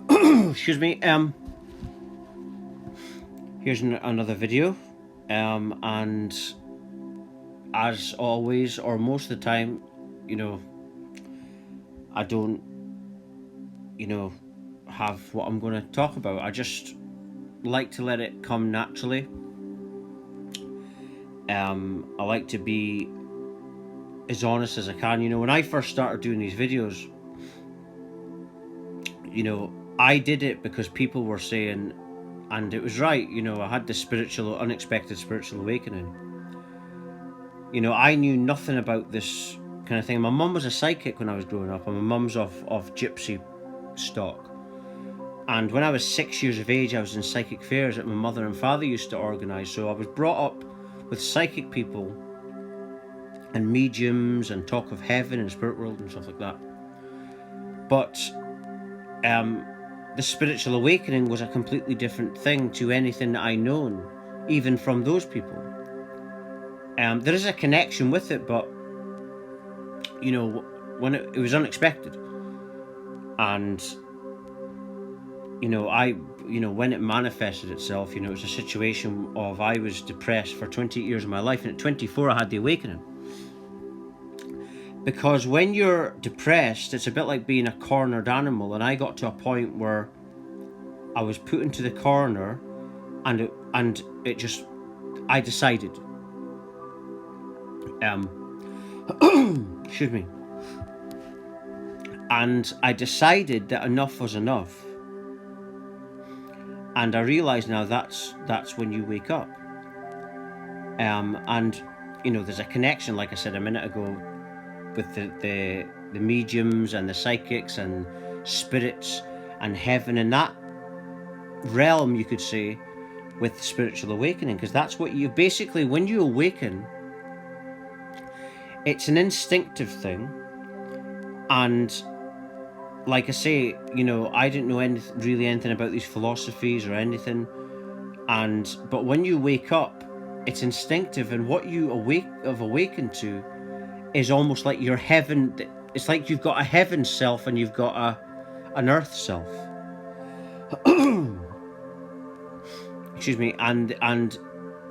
Excuse me. Here's another video. And as always, or most of the time, you know, I don't, you know, have what I'm going to talk about. I just like to let it come naturally. I like to be as honest as I can. When I first started doing these videos, I did it because people were saying, and it was right, I had this unexpected spiritual awakening. I knew nothing about this kind of thing. My mum was a psychic when I was growing up, and my mum's of gypsy stock. And when I was 6 years of age, I was in psychic fairs that my mother and father used to organise. So I was brought up with psychic people and mediums and talk of heaven and spirit world and stuff like that. But the spiritual awakening was a completely different thing to anything that I known, even from those people. There is a connection with it, but when it was unexpected, and when it manifested itself, it was a situation of, I was depressed for 28 years of my life, and at 24 I had the awakening. Because when you're depressed, it's a bit like being a cornered animal, and I got to a point where I was put into the corner, and I decided, excuse me, and I decided that enough was enough. And I realise now that's when you wake up. And there's a connection, like I said a minute ago, with the mediums and the psychics and spirits and heaven, and that realm, you could say, with spiritual awakening, because that's what you basically, when you awaken, it's an instinctive thing. And like I say, I didn't know really anything about these philosophies or anything, but when you wake up, it's instinctive, and what you have awakened to is almost like your heaven. It's like you've got a heaven self and you've got an earth self. Excuse me, and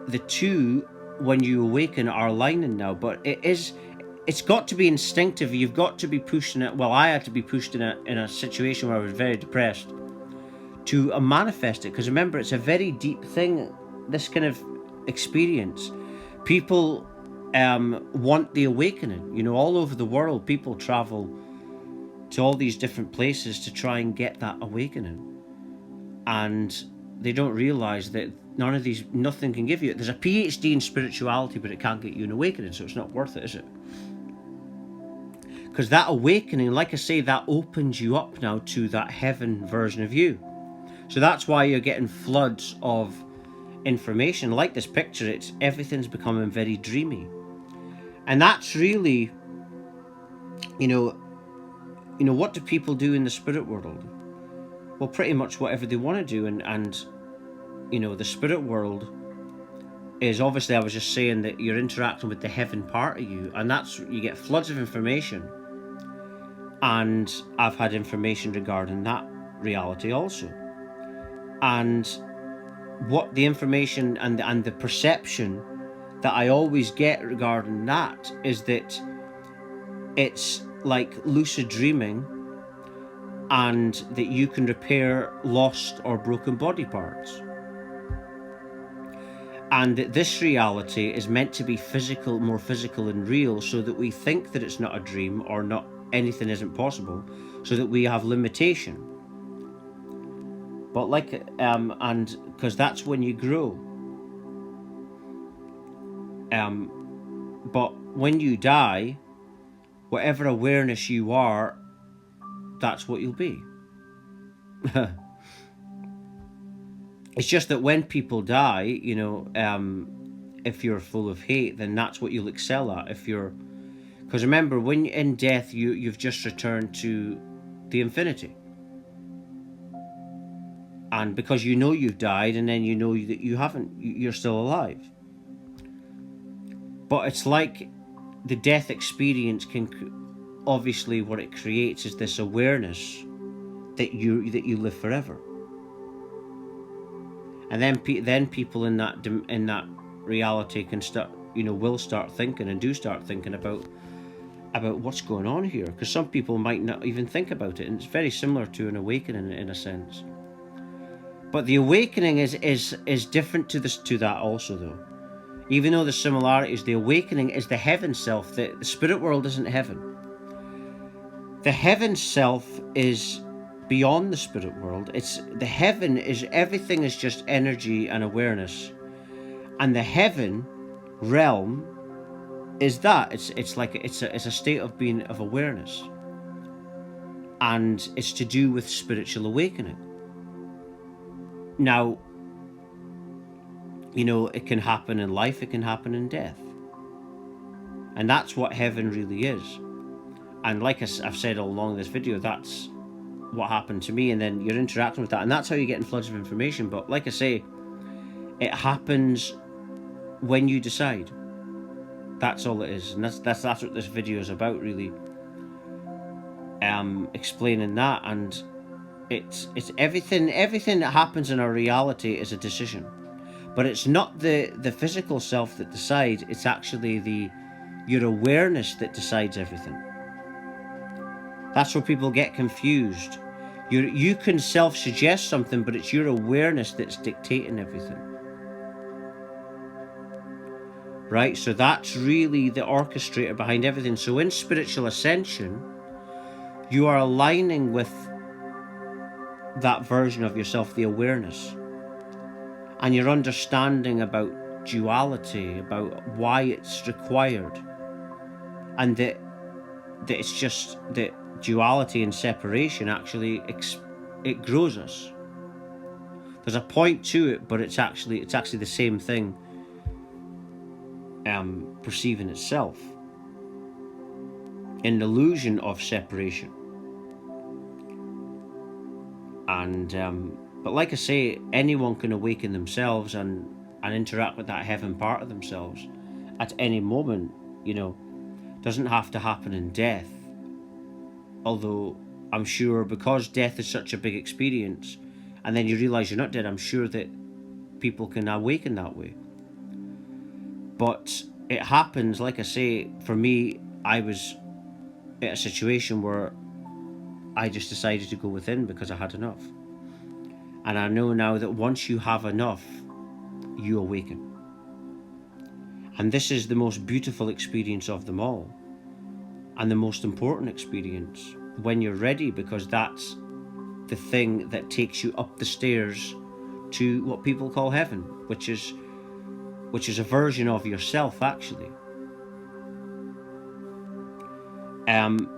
the two, when you awaken, are aligning now. But it's got to be instinctive. You've got to be pushing it. Well, I had to be pushed in a situation where I was very depressed to manifest it, because remember, it's a very deep thing, this kind of experience. People want the awakening. All over the world, people travel to all these different places to try and get that awakening, and they don't realize that nothing can give you it. There's a PhD in spirituality, but it can't get you an awakening, so it's not worth it, is it? Because that awakening, like I say, that opens you up now to that heaven version of you. So that's why you're getting floods of information. Like this picture, everything's becoming very dreamy. And that's really, what do people do in the spirit world? Well, pretty much whatever they want to do. And the spirit world is, obviously, I was just saying that you're interacting with the heaven part of you, and you get floods of information. And I've had information regarding that reality also. And what the information and the perception that I always get regarding that is that it's like lucid dreaming, and that you can repair lost or broken body parts. And that this reality is meant to be physical, more physical and real, so that we think that it's not a dream, or not, anything isn't possible, so that we have limitation. But and because that's when you grow. But when you die, whatever awareness you are, that's what you'll be. It's just that when people die, if you're full of hate, then that's what you'll excel at. Because remember, when in death, you've just returned to the infinity. And because you've died, and then that you haven't, you're still alive. But it's like the death experience obviously what it creates is this awareness that you live forever. And then people in that reality can start, will start thinking, and do start thinking about what's going on here, because some people might not even think about it, and it's very similar to an awakening in a sense. But the awakening is different to that also, though. Even though the similarities, the awakening is the heaven self. The spirit world isn't heaven. The heaven self is beyond the spirit world. It's the heaven is everything is just energy and awareness, and the heaven realm is that it's like it's a state of being, of awareness, and it's to do with spiritual awakening. Now, it can happen in life, it can happen in death, and that's what heaven really is. And like I've said all along this video, that's what happened to me, and then you're interacting with that, and that's how you're getting floods of information. But like I say, it happens when you decide. That's all it is, and that's what this video is about, really. Explaining that, and it's everything that happens in our reality is a decision, but it's not the physical self that decides. It's actually your awareness that decides everything. That's where people get confused. You can self-suggest something, but it's your awareness that's dictating everything. Right? So that's really the orchestrator behind everything. So in spiritual ascension, you are aligning with that version of yourself, the awareness. And you're understanding about duality, about why it's required. And that it's just that duality and separation actually it grows us. There's a point to it, but it's actually the same thing, perceiving itself, an illusion of separation. And but like I say, anyone can awaken themselves and interact with that heaven part of themselves at any moment. Doesn't have to happen in death. Although I'm sure, because death is such a big experience, and then you realize you're not dead, I'm sure that people can awaken that way. But it happens, like I say, for me, I was at a situation where I just decided to go within because I had enough. And I know now that once you have enough, you awaken. And this is the most beautiful experience of them all, and the most important experience when you're ready, because that's the thing that takes you up the stairs to what people call heaven, which is a version of yourself, actually.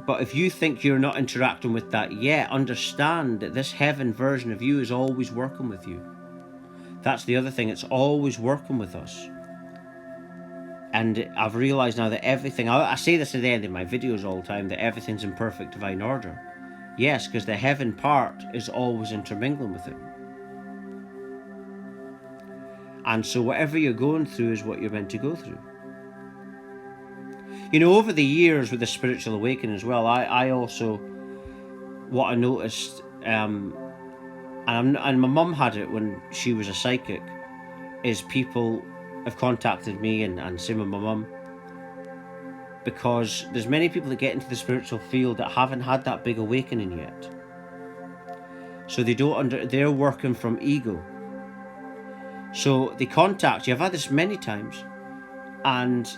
But if you think you're not interacting with that yet, understand that this heaven version of you is always working with you. That's the other thing, it's always working with us. And I've realised now that everything, I say this at the end of my videos all the time, that everything's in perfect divine order. Yes, because the heaven part is always intermingling with it. And so whatever you're going through is what you're meant to go through. Over the years with the spiritual awakening as well, I also, what I noticed, and my mum had it when she was a psychic, is people have contacted me and same with my mum, because there's many people that get into the spiritual field that haven't had that big awakening yet. So they're working from ego. So they contact you. I've had this many times, and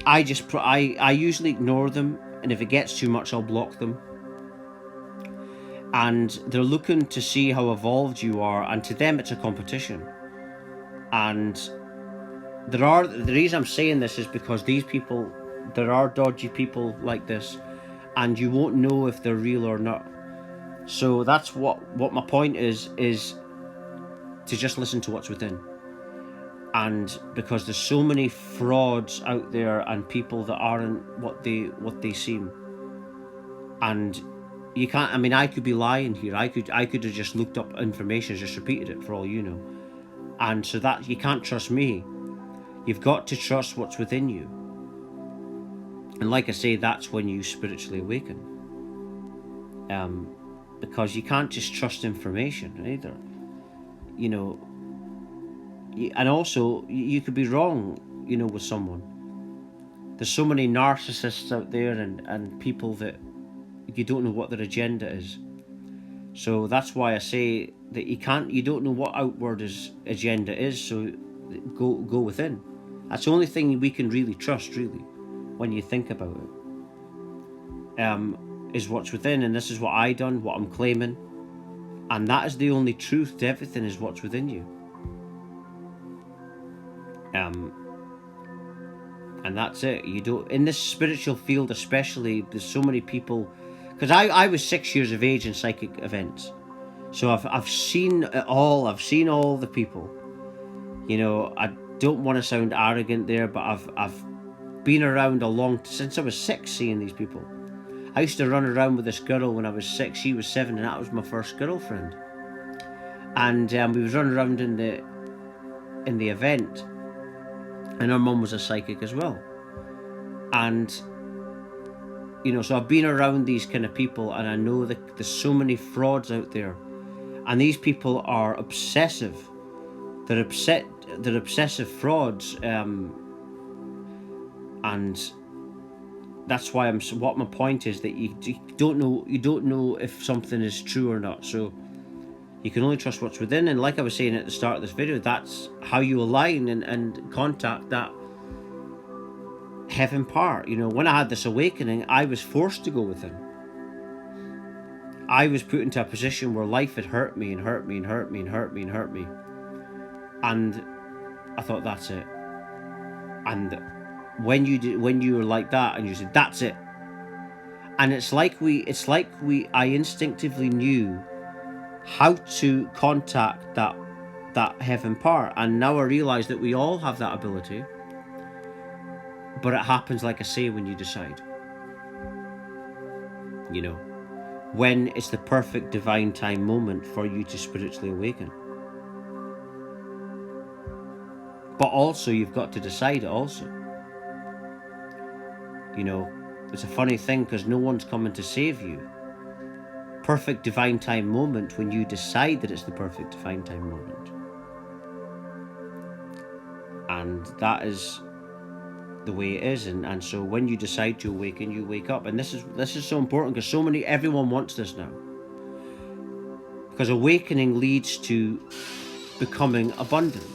I usually ignore them, and if it gets too much, I'll block them. And they're looking to see how evolved you are, and to them it's a competition. And the reason I'm saying this is because there are dodgy people like this, and you won't know if they're real or not. So that's what my point is to just listen to what's within. And because there's so many frauds out there and people that aren't what they seem, and you can't. I could be lying here. I could have just looked up information, just repeated it for all you know. And so that you can't trust me. You've got to trust what's within you. And like I say, that's when you spiritually awaken. because you can't just trust information either. You know, and also you could be wrong, you know, with someone. There's so many narcissists out there, and people that you don't know what their agenda is. So that's why I say that you don't know what outward agenda is, so go within. That's the only thing we can really trust, really, when you think about it, is what's within. And this is what I done, what I'm claiming, and that is the only truth to everything, is what's within you. And that's it. You don't, in this spiritual field especially, there's so many people, because I was 6 years of age in psychic events, so I've seen it all. I've seen all the people. You know, I don't want to sound arrogant there, but I've been around since I was 6, seeing these people. I used to run around with this girl when I was 6. She was 7, and that was my first girlfriend. And we was running around in the event, and her mum was a psychic as well. And you know, so I've been around these kind of people, and I know that there's so many frauds out there, and these people are obsessive. They're obsessive frauds, and that's why what my point is, that you don't know if something is true or not. So you can only trust what's within. And like I was saying at the start of this video, that's how you align and contact that heaven part. You know, when I had this awakening, I was forced to go within. I was put into a position where life had hurt me and hurt me and hurt me and hurt me and hurt me. And I thought, that's it. And when you were like that, and you said, that's it. And I instinctively knew how to contact that heaven part. And now I realize that we all have that ability. But it happens, like I say, when you decide. You know, when it's the perfect divine time moment for you to spiritually awaken. But also, you've got to decide it also. You know, it's a funny thing, because no one's coming to save you. Perfect divine time moment, when you decide that it's the perfect divine time moment. And that is the way it is. And so when you decide to awaken, you wake up. And this is so important, because everyone wants this now. Because awakening leads to becoming abundant.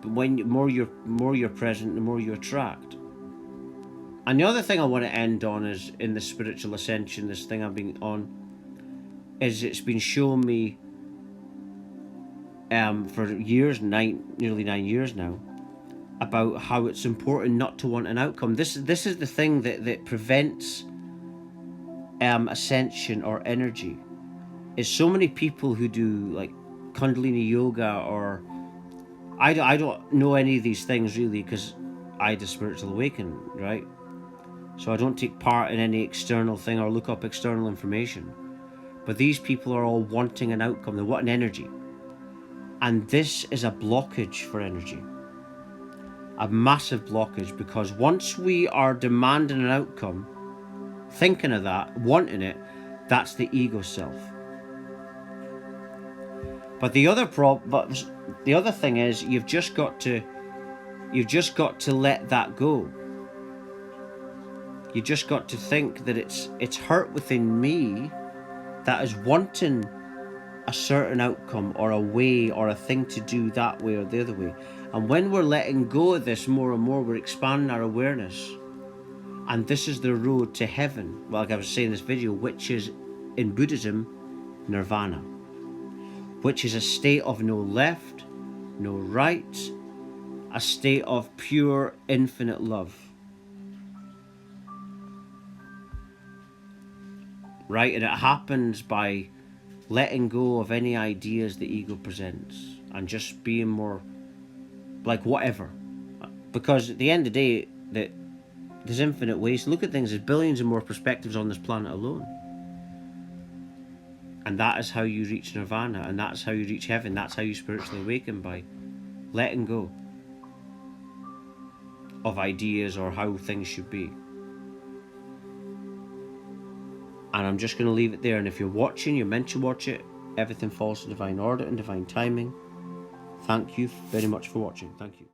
But when the more you're present, the more you attract. And the other thing I want to end on is, in the spiritual ascension, this thing I've been on, is it's been showing me for years, nearly 9 years now, about how it's important not to want an outcome. This is the thing that prevents ascension or energy. Is so many people who do like Kundalini yoga, or I don't know any of these things really, because I had a spiritual awakening, right? So I don't take part in any external thing or look up external information. But these people are all wanting an outcome. They want an energy. And this is a blockage for energy. A massive blockage, because once we are demanding an outcome, thinking of that, wanting it, that's the ego self. But the other thing is, you've just got to let that go. You just got to think that it's hurt within me that is wanting a certain outcome, or a way, or a thing to do that way or the other way. And when we're letting go of this more and more, we're expanding our awareness. And this is the road to heaven. Well, like I was saying in this video, which is, in Buddhism, nirvana. Which is a state of no left, no right, a state of pure, infinite love. Right? And it happens by letting go of any ideas the ego presents, and just being more like whatever. Because at the end of the day, there's infinite ways to look at things. There's billions and more perspectives on this planet alone. And that is how you reach nirvana, and that's how you reach heaven. That's how you spiritually awaken, by letting go of ideas or how things should be. And I'm just going to leave it there. And if you're watching, you're meant to watch it. Everything falls to divine order and divine timing. Thank you very much for watching. Thank you.